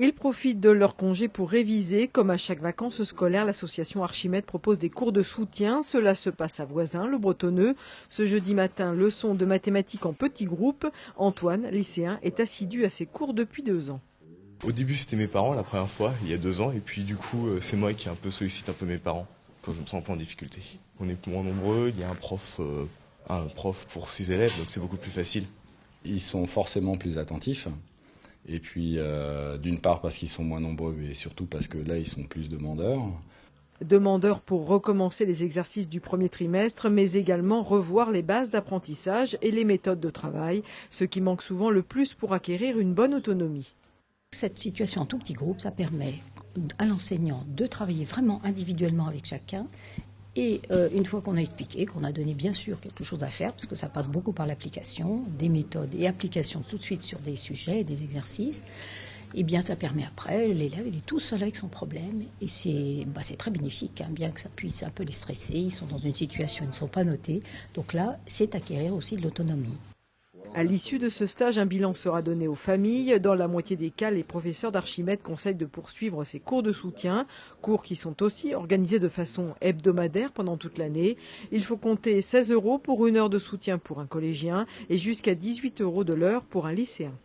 Ils profitent de leur congé pour réviser. Comme à chaque vacances scolaires, l'association Archimède propose des cours de soutien. Cela se passe à Voisins, le Bretonneux. Ce jeudi matin, leçon de mathématiques en petits groupes. Antoine, lycéen, est assidu à ses cours depuis 2 ans. Au début, c'était mes parents la première fois, il y a 2 ans, et puis du coup, c'est moi qui sollicite un peu mes parents quand je me sens un peu en difficulté. On est moins nombreux, il y a un prof pour 6 élèves, donc c'est beaucoup plus facile. Ils sont forcément plus attentifs. Et puis, d'une part parce qu'ils sont moins nombreux, et surtout parce que là, ils sont plus demandeurs. Demandeurs pour recommencer les exercices du premier trimestre, mais également revoir les bases d'apprentissage et les méthodes de travail, ce qui manque souvent le plus pour acquérir une bonne autonomie. Cette situation en tout petit groupe, ça permet à l'enseignant de travailler vraiment individuellement avec chacun. Et une fois qu'on a expliqué, qu'on a donné bien sûr quelque chose à faire, parce que ça passe beaucoup par l'application, des méthodes et application tout de suite sur des sujets et des exercices, et bien ça permet après, l'élève il est tout seul avec son problème, et c'est très bénéfique, hein, bien que ça puisse un peu les stresser, ils sont dans une situation, ils ne sont pas notés, donc là c'est acquérir aussi de l'autonomie. À l'issue de ce stage, un bilan sera donné aux familles. Dans la moitié des cas, les professeurs d'Archimède conseillent de poursuivre ces cours de soutien, cours qui sont aussi organisés de façon hebdomadaire pendant toute l'année. Il faut compter 16 € pour 1 heure de soutien pour un collégien et jusqu'à 18 € de l'heure pour un lycéen.